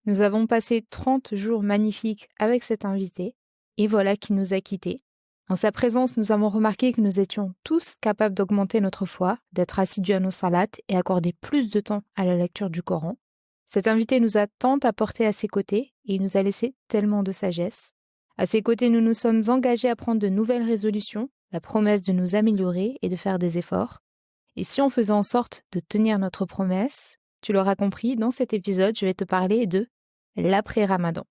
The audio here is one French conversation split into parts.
Nous avons passé 30 jours magnifiques avec cet invité, et voilà qu'il nous a quittés. En sa présence, nous avons remarqué que nous étions tous capables d'augmenter notre foi, d'être assidus à nos salates et accorder plus de temps à la lecture du Coran. Cet invité nous a tant apporté à ses côtés et il nous a laissé tellement de sagesse. À ses côtés, nous nous sommes engagés à prendre de nouvelles résolutions, la promesse de nous améliorer et de faire des efforts. Et si on faisait en sorte de tenir notre promesse, tu l'auras compris, dans cet épisode, je vais te parler de l'après-Ramadan.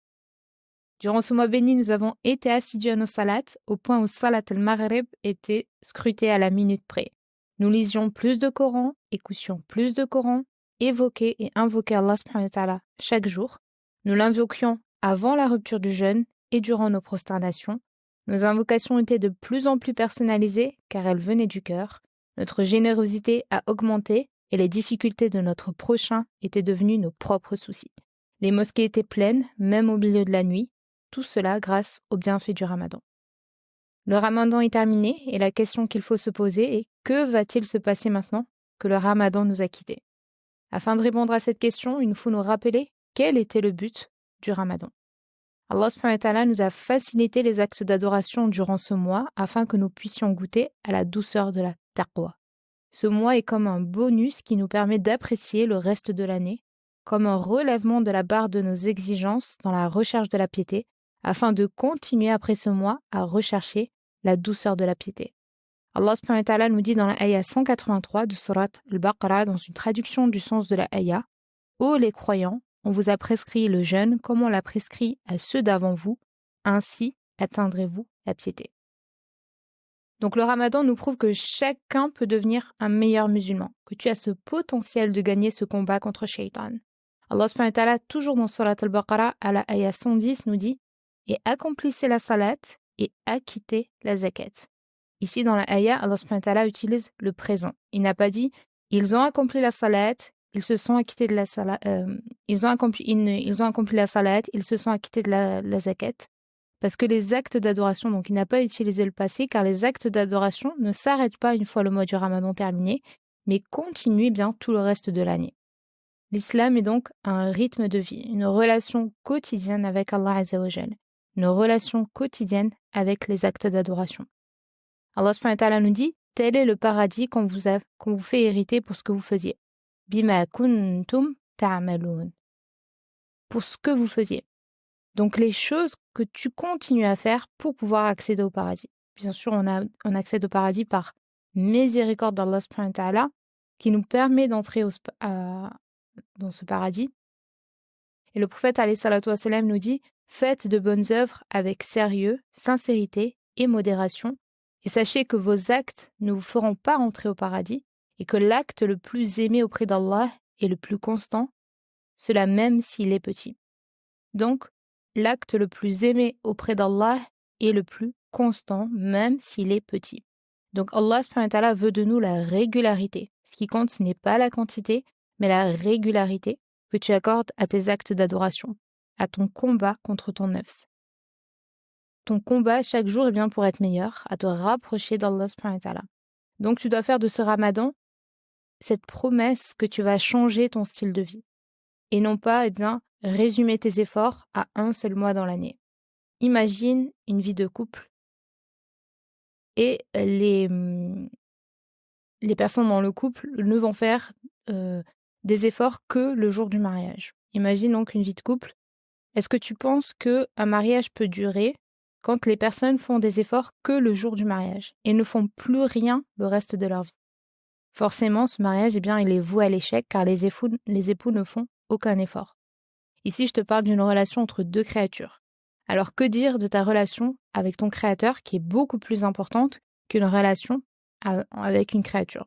Durant ce mois béni, nous avons été assidus à nos salats au point où Salat al-Maghrib était scruté à la minute près. Nous lisions plus de Coran, écoutions plus de Coran, évoquaient et invoquaient Allah subhanahu wa ta'ala chaque jour. Nous l'invoquions avant la rupture du jeûne et durant nos prosternations. Nos invocations étaient de plus en plus personnalisées car elles venaient du cœur. Notre générosité a augmenté et les difficultés de notre prochain étaient devenues nos propres soucis. Les mosquées étaient pleines, même au milieu de la nuit. Tout cela grâce aux bienfaits du Ramadan. Le Ramadan est terminé et la question qu'il faut se poser est: que va-t-il se passer maintenant que le Ramadan nous a quittés? Afin de répondre à cette question, il nous faut nous rappeler quel était le but du Ramadan. Allah subhanahu wa ta'ala nous a facilité les actes d'adoration durant ce mois afin que nous puissions goûter à la douceur de la taqwa. Ce mois est comme un bonus qui nous permet d'apprécier le reste de l'année, comme un relèvement de la barre de nos exigences dans la recherche de la piété, afin de continuer après ce mois à rechercher la douceur de la piété. Allah subhanahu wa ta'ala nous dit dans la ayah 183 de Surat al-Baqarah, dans une traduction du sens de la ayah: « Ô les croyants, on vous a prescrit le jeûne comme on l'a prescrit à ceux d'avant vous, ainsi atteindrez-vous la piété. » Donc le Ramadan nous prouve que chacun peut devenir un meilleur musulman, que tu as ce potentiel de gagner ce combat contre Shaitan. Allah subhanahu wa ta'ala, toujours dans Surat al-Baqarah, à la ayah 110, nous dit: « Et accomplissez la salat et acquittez la zakat. » Ici, dans la ayah, Allah subhanahu wa ta'ala utilise le présent. Il n'a pas dit « ils ont accompli la salat, ils se sont acquittés de la salat, ils ont accompli la salat, ils se sont acquittés de la zakat. » Parce que les actes d'adoration, donc il n'a pas utilisé le passé, car les actes d'adoration ne s'arrêtent pas une fois le mois du Ramadan terminé, mais continuent bien tout le reste de l'année. L'islam est donc un rythme de vie, une relation quotidienne avec Allah Azza wa Jal, une relation quotidienne avec les actes d'adoration. Allah subhanahu wa ta'ala nous dit: « Tel est le paradis qu'on vous fait hériter pour ce que vous faisiez. Bima kuntum ta'maloun. » Pour ce que vous faisiez. Donc les choses que tu continues à faire pour pouvoir accéder au paradis. Bien sûr, on accède au paradis par miséricorde d'Allah subhanahu wa ta'ala, qui nous permet d'entrer dans ce paradis. Et le prophète alayhi salatu wa salam nous dit: « Faites de bonnes œuvres avec sérieux, sincérité et modération, et sachez que vos actes ne vous feront pas entrer au paradis, et que l'acte le plus aimé auprès d'Allah est le plus constant, cela même s'il est petit. » Donc, l'acte le plus aimé auprès d'Allah est le plus constant, même s'il est petit. Donc Allah subhanahu wa ta'ala veut de nous la régularité. Ce qui compte, ce n'est pas la quantité, mais la régularité que tu accordes à tes actes d'adoration, à ton combat contre ton nafs. Ton combat chaque jour est bien pour être meilleur, à te rapprocher d'Allah subhanahu wa ta'ala. Donc tu dois faire de ce Ramadan cette promesse que tu vas changer ton style de vie. Et non pas, résumer tes efforts à un seul mois dans l'année. Imagine une vie de couple et les personnes dans le couple ne vont faire des efforts que le jour du mariage. Imagine donc une vie de couple. Est-ce que tu penses qu'un mariage peut durer quand les personnes font des efforts que le jour du mariage et ne font plus rien le reste de leur vie? Forcément, ce mariage, il est voué à l'échec car les époux ne font aucun effort. Ici, je te parle d'une relation entre deux créatures. Alors, que dire de ta relation avec ton créateur qui est beaucoup plus importante qu'une relation avec une créature?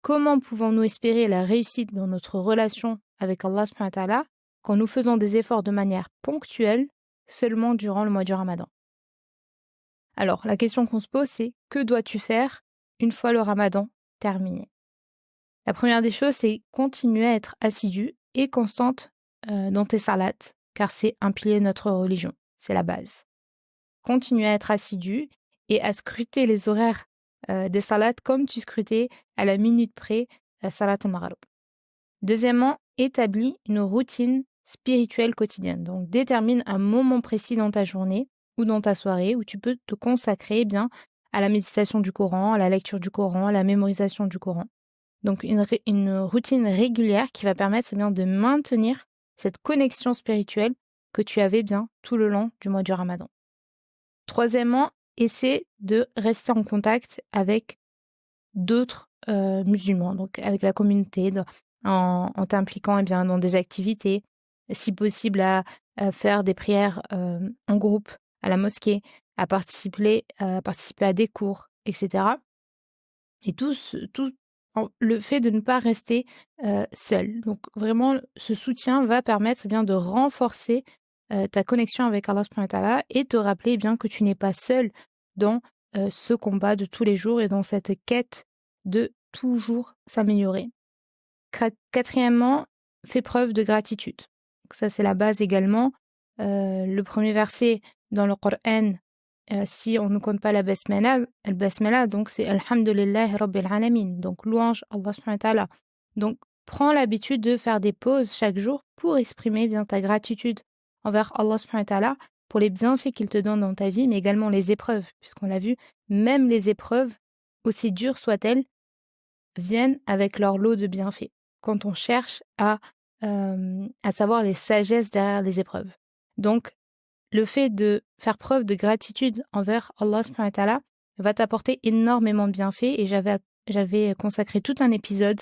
Comment pouvons-nous espérer la réussite dans notre relation avec Allah subhanahu wa ta'ala quand nous faisons des efforts de manière ponctuelle seulement durant le mois du Ramadan? Alors, la question qu'on se pose, c'est: que dois-tu faire une fois le Ramadan terminé? La première des choses, c'est continuer à être assidue et constante dans tes salats, car c'est un pilier de notre religion, c'est la base. Continue à être assidu et à scruter les horaires des salats comme tu scrutais à la minute près salat al-maghrib. Deuxièmement, établis une routine spirituelle quotidienne. Donc, détermine un moment précis dans ta journée ou dans ta soirée où tu peux te consacrer bien à la méditation du Coran, à la lecture du Coran, à la mémorisation du Coran. Donc, une routine régulière qui va permettre bien de maintenir cette connexion spirituelle que tu avais bien tout le long du mois du Ramadan. Troisièmement, essaie de rester en contact avec d'autres musulmans, donc avec la communauté, en t'impliquant bien dans des activités, si possible à faire des prières en groupe à la mosquée, à participer à des cours, etc. Et tout le fait de ne pas rester seul. Donc vraiment, ce soutien va permettre bien de renforcer ta connexion avec Allah subhanahu wa ta'ala et te rappeler bien que tu n'es pas seul dans ce combat de tous les jours et dans cette quête de toujours s'améliorer. Quatrièmement, fais preuve de gratitude. Donc ça, c'est la base également. Le premier verset dans le Coran, si on ne compte pas la basmala, donc c'est Alhamdulillah Rabbil Alamin, donc louange Allah subhanahu wa ta'ala. Donc, prends l'habitude de faire des pauses chaque jour pour exprimer bien ta gratitude envers Allah subhanahu wa ta'ala pour les bienfaits qu'il te donne dans ta vie, mais également les épreuves, puisqu'on l'a vu, même les épreuves, aussi dures soient-elles, viennent avec leur lot de bienfaits, quand on cherche à savoir les sagesses derrière les épreuves. Donc, le fait de faire preuve de gratitude envers Allah subhanahu wa ta'ala va t'apporter énormément de bienfaits et j'avais consacré tout un épisode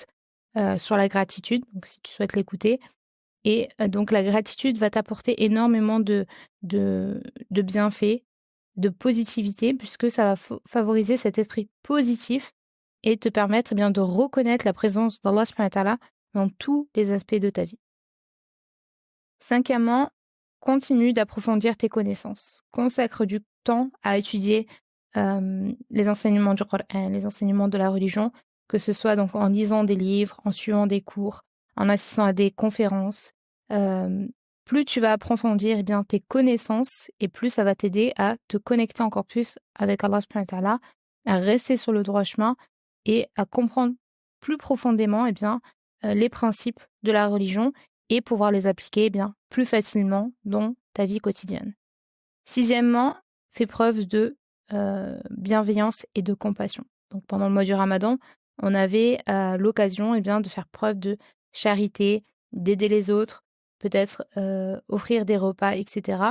sur la gratitude, donc si tu souhaites l'écouter. Et donc la gratitude va t'apporter énormément de bienfaits, de positivité, puisque ça va favoriser cet esprit positif et te permettre bien de reconnaître la présence d'Allah subhanahu wa ta'ala dans tous les aspects de ta vie. Cinquièmement, continue d'approfondir tes connaissances. Consacre du temps à étudier les enseignements du Coran, les enseignements de la religion, que ce soit donc en lisant des livres, en suivant des cours, en assistant à des conférences. Plus tu vas approfondir bien tes connaissances et plus ça va t'aider à te connecter encore plus avec Allah subhanahu wa ta'ala, à rester sur le droit chemin et à comprendre plus profondément bien, les principes de la religion et pouvoir les appliquer bien plus facilement dans ta vie quotidienne. Sixièmement, fais preuve de bienveillance et de compassion. Donc pendant le mois du Ramadan, on avait l'occasion bien de faire preuve de charité, d'aider les autres, peut-être offrir des repas, etc.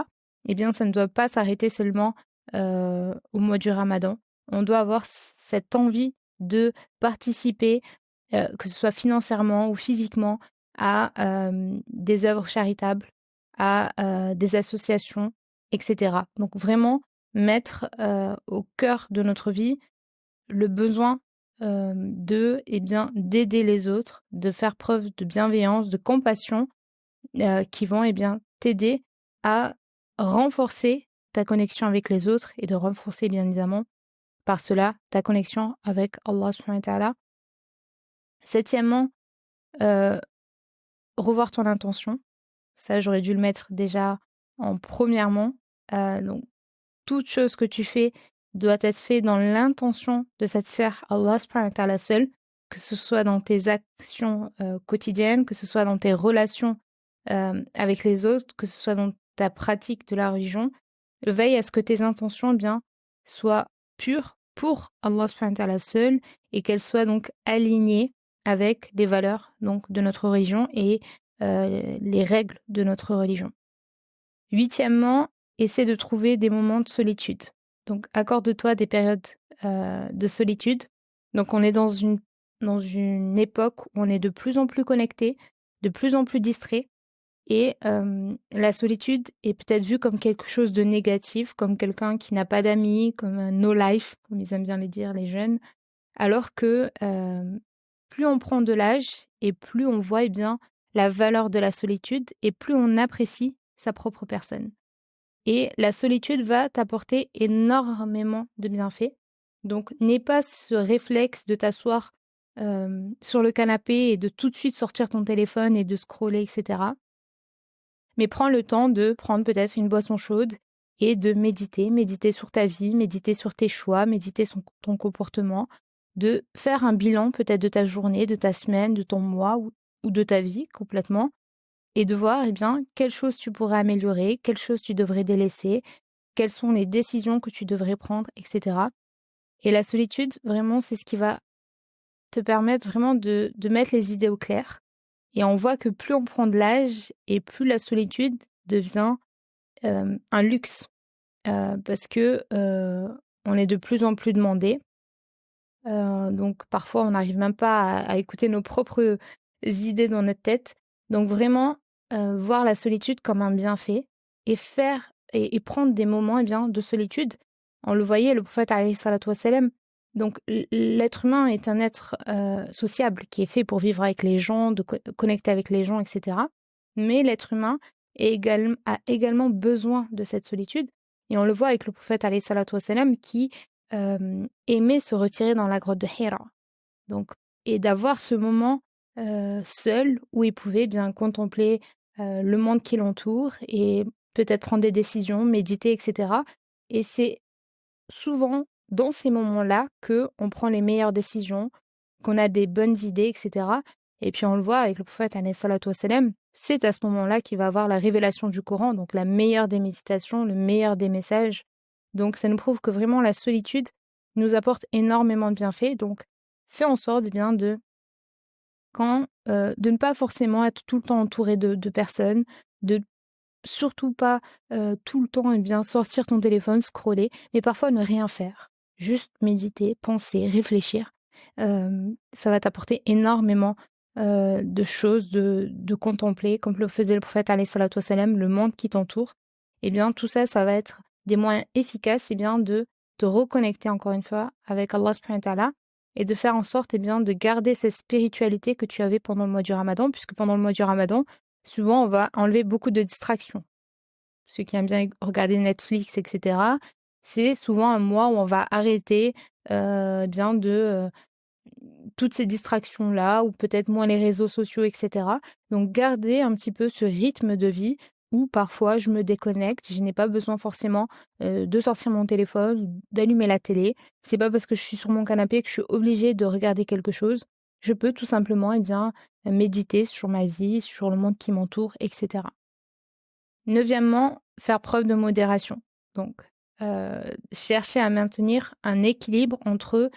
Eh bien, ça ne doit pas s'arrêter seulement au mois du Ramadan. On doit avoir cette envie de participer, que ce soit financièrement ou physiquement, à des œuvres charitables, à des associations, etc. Donc vraiment mettre au cœur de notre vie le besoin d'aider les autres, de faire preuve de bienveillance, de compassion, qui vont t'aider à renforcer ta connexion avec les autres et de renforcer bien évidemment par cela ta connexion avec Allah subhanahu wa ta'ala. Septièmement, revoir ton intention. Ça, j'aurais dû le mettre déjà en premièrement. Donc, toute chose que tu fais doit être fait dans l'intention de satisfaire Allah subhanahu wa ta'ala seul, que ce soit dans tes actions quotidiennes, que ce soit dans tes relations avec les autres, que ce soit dans ta pratique de la religion. Veille à ce que tes intentions soient pures pour Allah subhanahu wa ta'ala seul et qu'elles soient donc alignées avec les valeurs donc de notre religion et les règles de notre religion. Huitièmement, essaie de trouver des moments de solitude. Donc, accorde-toi des périodes de solitude. Donc, on est dans une époque où on est de plus en plus connecté, de plus en plus distrait. Et la solitude est peut-être vue comme quelque chose de négatif, comme quelqu'un qui n'a pas d'amis, comme un no life, comme ils aiment bien les dire, les jeunes. Alors que plus on prend de l'âge et plus on voit la valeur de la solitude et plus on apprécie sa propre personne. Et la solitude va t'apporter énormément de bienfaits. Donc, n'aie pas ce réflexe de t'asseoir sur le canapé et de tout de suite sortir ton téléphone et de scroller, etc. Mais prends le temps de prendre peut-être une boisson chaude et de méditer sur ta vie, méditer sur tes choix, méditer sur ton comportement, de faire un bilan peut-être de ta journée, de ta semaine, de ton mois ou de ta vie complètement, et de voir, eh bien, quelles choses tu pourrais améliorer, quelles choses tu devrais délaisser, quelles sont les décisions que tu devrais prendre, et cetera. Et la solitude, vraiment, c'est ce qui va te permettre vraiment de mettre les idées au clair. Et on voit que plus on prend de l'âge et plus la solitude devient, un luxe, parce que, on est de plus en plus demandé. Donc parfois, on n'arrive même pas à écouter nos propres idées dans notre tête. Donc vraiment, voir la solitude comme un bienfait et faire et prendre des moments, eh bien, de solitude. On le voyait, le prophète alayhi salatu wassalam. Donc l'être humain est un être, sociable qui est fait pour vivre avec les gens, de connecter avec les gens et cetera. Mais l'être humain a également besoin de cette solitude et on le voit avec le prophète alayhi salatu wassalam qui aimait se retirer dans la grotte de Hira. Donc et d'avoir ce moment, seul où il pouvait bien contempler, le monde qui l'entoure et peut-être prendre des décisions, méditer et cetera. Et c'est souvent dans ces moments-là qu'on prend les meilleures décisions, qu'on a des bonnes idées et cetera. Et puis on le voit avec le prophète alayhi salatu wassalam, c'est à ce moment-là qu'il va avoir la révélation du Coran, donc la meilleure des méditations, le meilleur des messages. Donc ça nous prouve que vraiment la solitude nous apporte énormément de bienfaits. Donc fais en sorte, eh bien, de ne pas forcément être tout le temps entouré de personnes, de surtout pas, tout le temps, eh bien, sortir ton téléphone, scroller, mais parfois ne rien faire. Juste méditer, penser, réfléchir. Ça va t'apporter énormément, de choses, de contempler, comme le faisait le prophète alayhi salatu wassalam, le monde qui t'entoure. Eh bien, tout ça, ça va être des moyens efficaces, eh bien, de te reconnecter encore une fois avec Allah subhanahu wa ta'ala et de faire en sorte, eh bien, de garder cette spiritualité que tu avais pendant le mois du Ramadan, puisque pendant le mois du Ramadan, souvent, on va enlever beaucoup de distractions. Ceux qui aiment bien regarder Netflix, et cetera, c'est souvent un mois où on va arrêter, bien toutes ces distractions-là ou peut-être moins les réseaux sociaux et cetera. Donc garder un petit peu ce rythme de vie où parfois je me déconnecte, je n'ai pas besoin forcément, de sortir mon téléphone ou d'allumer la télé. C'est pas parce que je suis sur mon canapé que je suis obligée de regarder quelque chose. Je peux tout simplement, eh bien, méditer sur ma vie, sur le monde qui m'entoure et cetera. Neuvièmement, faire preuve de modération. Donc, chercher à maintenir un équilibre entre,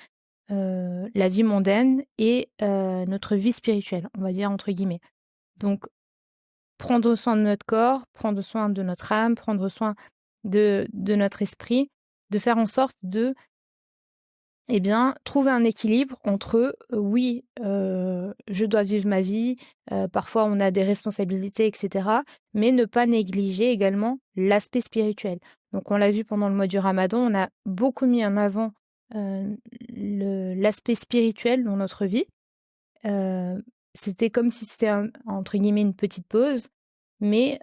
la vie mondaine et notre vie spirituelle, on va dire entre guillemets. Donc, prendre soin de notre corps, prendre soin de notre âme, prendre soin de notre esprit, de faire en sorte de, eh bien, trouver un équilibre entre, oui, je dois vivre ma vie, parfois on a des responsabilités et cetera, mais ne pas négliger également l'aspect spirituel. Donc on l'a vu pendant le mois du Ramadan, on a beaucoup mis en avant, l'aspect spirituel dans notre vie. C'était comme si c'était entre guillemets «une petite pause», mais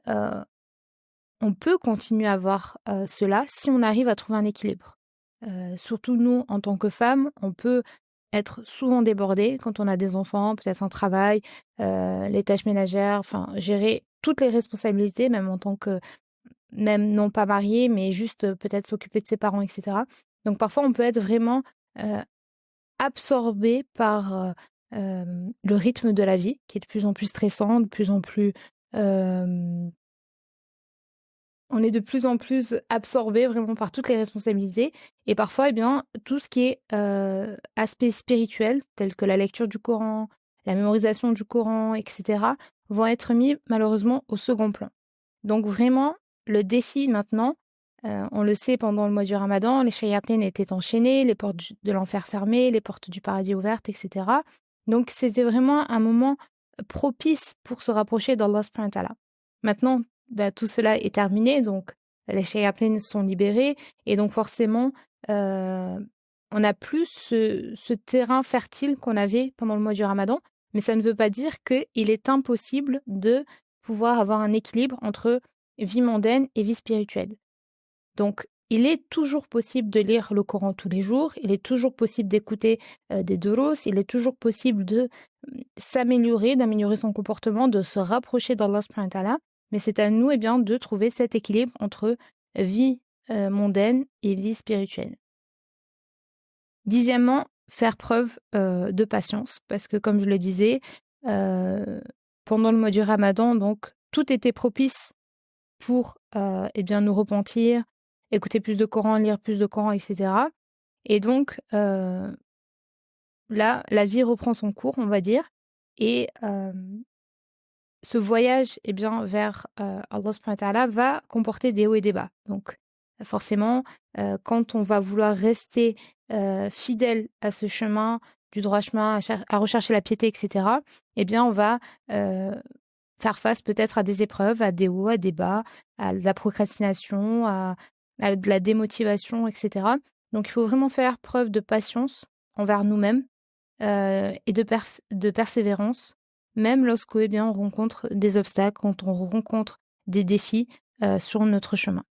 on peut continuer à avoir, cela si on arrive à trouver un équilibre. Surtout nous, en tant que femmes, on peut être souvent débordées quand on a des enfants, peut-être un travail, les tâches ménagères, enfin gérer toutes les responsabilités, même non pas mariée, mais juste, peut-être s'occuper de ses parents et cetera. Donc parfois on peut être vraiment, heu, absorbé par, le rythme de la vie qui est de plus en plus stressant, de plus en plus, hem on est de plus en plus absorbé vraiment par toutes les responsabilités et parfois, eh bien, tout ce qui est, aspect spirituel, tel que la lecture du Coran, la mémorisation du Coran et cetera, vont être mis malheureusement au second plan. Donc vraiment, le défi maintenant, on le sait pendant le mois du Ramadan, les shayatines étaient enchaînées, les portes de l'enfer fermées, les portes du paradis ouvertes et cetera. Donc c'était vraiment un moment propice pour se rapprocher d'Allah subhanahu wa ta'ala. Maintenant, bah, tout cela est terminé, donc les shayatines sont libérés et donc forcément, on n'a plus ce terrain fertile qu'on avait pendant le mois du Ramadan. Mais ça ne veut pas dire qu'il est impossible de pouvoir avoir un équilibre entre vie mondaine et vie spirituelle. Donc, il est toujours possible de lire le Coran tous les jours, il est toujours possible d'écouter des duros, il est toujours possible de s'améliorer, d'améliorer son comportement, de se rapprocher d'Allah subhanahu wa ta'ala. Mais c'est à nous, eh bien, de trouver cet équilibre entre vie mondaine et vie spirituelle. Dixièmement, faire preuve de patience, parce que comme je le disais, pendant le mois du Ramadan, donc tout était propice pour nous repentir, écouter plus de Coran, lire plus de Coran, etc. Et donc là, la vie reprend son cours, on va dire. Et ce voyage vers Allah subhanahu wa ta'ala va comporter des hauts et des bas. Donc forcément, quand on va vouloir rester fidèle à ce chemin, du droit chemin, à rechercher la piété, etc., on va faire face peut-être à des épreuves, à des hauts, à des bas, à de la procrastination, à de la démotivation, etc. Donc il faut vraiment faire preuve de patience envers nous-mêmes et de persévérance, même lorsque on rencontre des obstacles, quand on rencontre des défis sur notre chemin.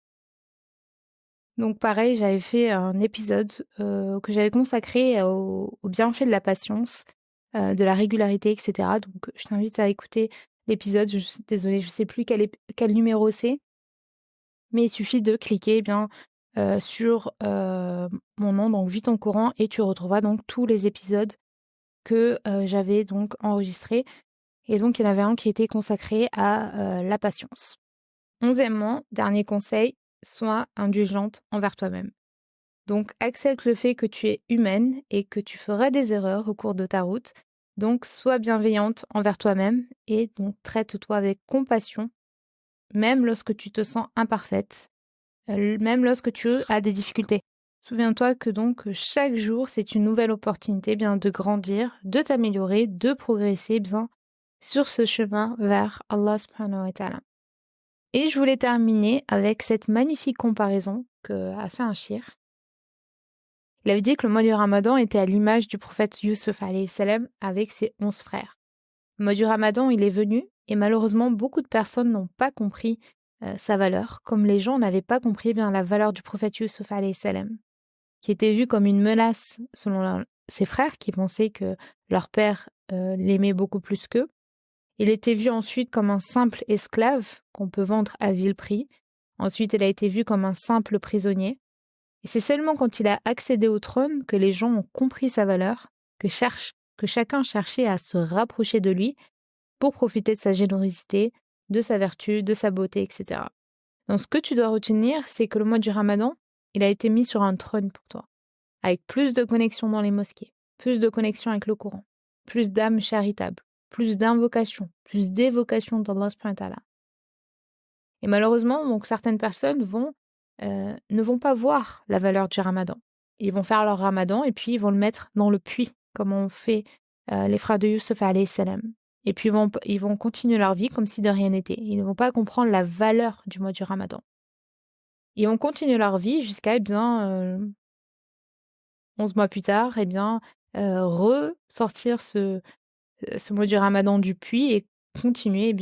Donc pareil, j'avais fait un épisode que j'avais consacré au bienfait de la patience, de la régularité, etc. Donc je t'invite à écouter l'épisode. Désolée, je ne sais plus quel numéro c'est, mais il suffit de cliquer sur mon nom, donc Vis ton courant, et tu retrouveras donc tous les épisodes que j'avais donc enregistrés. Et donc il y en avait un qui était consacré à la patience. 11e, dernier conseil, sois indulgente envers toi-même. Donc accepte le fait que tu es humaine et que tu feras des erreurs au cours de ta route. Donc sois bienveillante envers toi-même et donc traite-toi avec compassion, même lorsque tu te sens imparfaite, même lorsque tu as des difficultés. Souviens-toi que donc chaque jour, c'est une nouvelle opportunité de grandir, de t'améliorer, de progresser sur ce chemin vers Allah subhanahu wa ta'ala. Et je voulais terminer avec cette magnifique comparaison qu'a fait un shir. Il avait dit que le mois du Ramadan était à l'image du prophète Yusuf alayhi salam avec ses 11 frères. Le mois du Ramadan, il est venu et malheureusement, beaucoup de personnes n'ont pas compris sa valeur, comme les gens n'avaient pas compris la valeur du prophète Yusuf alayhi salam, qui était vu comme une menace selon ses frères qui pensaient que leur père l'aimait beaucoup plus qu'eux. Il était vu ensuite comme un simple esclave qu'on peut vendre à vil prix. Ensuite, il a été vu comme un simple prisonnier. Et c'est seulement quand il a accédé au trône que les gens ont compris sa valeur, que chacun cherchait à se rapprocher de lui pour profiter de sa générosité, de sa vertu, de sa beauté, etc. Donc ce que tu dois retenir, c'est que le mois du Ramadan, il a été mis sur un trône pour toi, avec plus de connexions dans les mosquées, plus de connexions avec le Coran, plus d'âmes charitables, plus d'invocations, plus d'évocations d'Allah subhanahu wa ta'ala. Et malheureusement, donc certaines personnes ne vont pas voir la valeur du Ramadan. Ils vont faire leur Ramadan et puis ils vont le mettre dans le puits, comme ont fait les frères de Yusuf alayhi salam. Et puis ils vont continuer leur vie comme si de rien n'était. Ils ne vont pas comprendre la valeur du mois du Ramadan. Ils vont continuer leur vie jusqu'à 11 mois plus tard, ressortir ce mois du Ramadan du puits et continuer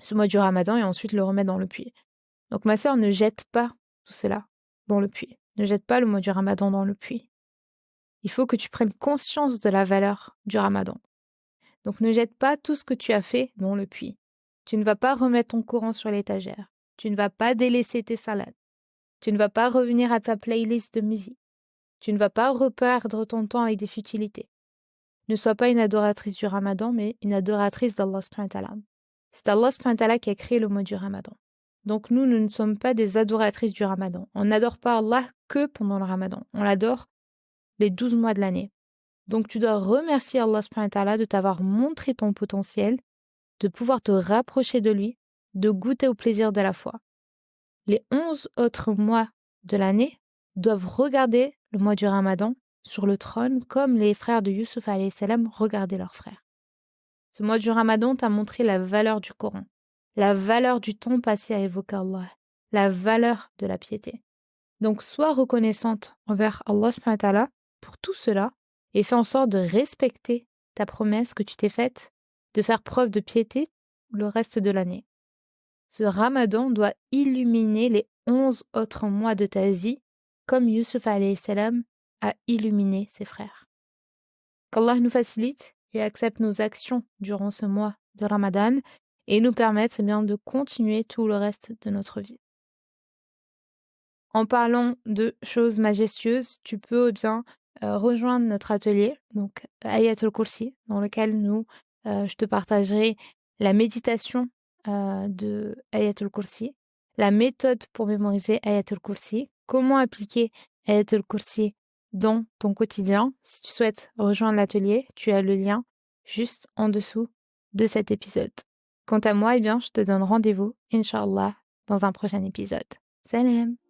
ce mois du Ramadan et ensuite le remettre dans le puits. Donc ma sœur, ne jette pas tout cela dans le puits. Ne jette pas le mois du Ramadan dans le puits. Il faut que tu prennes conscience de la valeur du Ramadan. Donc ne jette pas tout ce que tu as fait dans le puits. Tu ne vas pas remettre ton Coran sur l'étagère. Tu ne vas pas délaisser tes salades. Tu ne vas pas revenir à ta playlist de musique. Tu ne vas pas reperdre ton temps avec des futilités. Ne sois pas une adoratrice du Ramadan, mais une adoratrice d'Allah subhanahu wa ta'ala. C'est Allah subhanahu wa ta'ala qui a créé le mois du Ramadan. Donc nous ne sommes pas des adoratrices du Ramadan. On n'adore pas Allah que pendant le Ramadan. On l'adore les 12 mois de l'année. Donc tu dois remercier Allah subhanahu wa ta'ala de t'avoir montré ton potentiel, de pouvoir te rapprocher de lui, de goûter au plaisir de la foi. Les 11 autres mois de l'année doivent regarder le mois du Ramadan sur le trône comme les frères de Yusuf alayhi salam regardaient leurs frères. Ce mois du Ramadan t'a montré la valeur du Coran, la valeur du temps passé à évoquer Allah, la valeur de la piété. Donc sois reconnaissante envers Allah subhanahu wa ta'ala pour tout cela et fais en sorte de respecter ta promesse que tu t'es faite de faire preuve de piété le reste de l'année. Ce Ramadan doit illuminer les 11 autres mois de ta vie comme Yusuf alayhi salam a illuminé ses frères. Qu'Allah nous facilite et accepte nos actions durant ce mois de Ramadan et nous permette de continuer tout le reste de notre vie. En parlant de choses majestueuses, tu peux rejoindre notre atelier, donc Ayatul Kursi, dans lequel je te partagerai la méditation de Ayatul Kursi, la méthode pour mémoriser Ayatul Kursi, comment appliquer Ayatul Kursi dans ton quotidien. Si tu souhaites rejoindre l'atelier, tu as le lien juste en dessous de cet épisode. Quant à moi, eh bien, je te donne rendez-vous, Inch'Allah, dans un prochain épisode. Salam!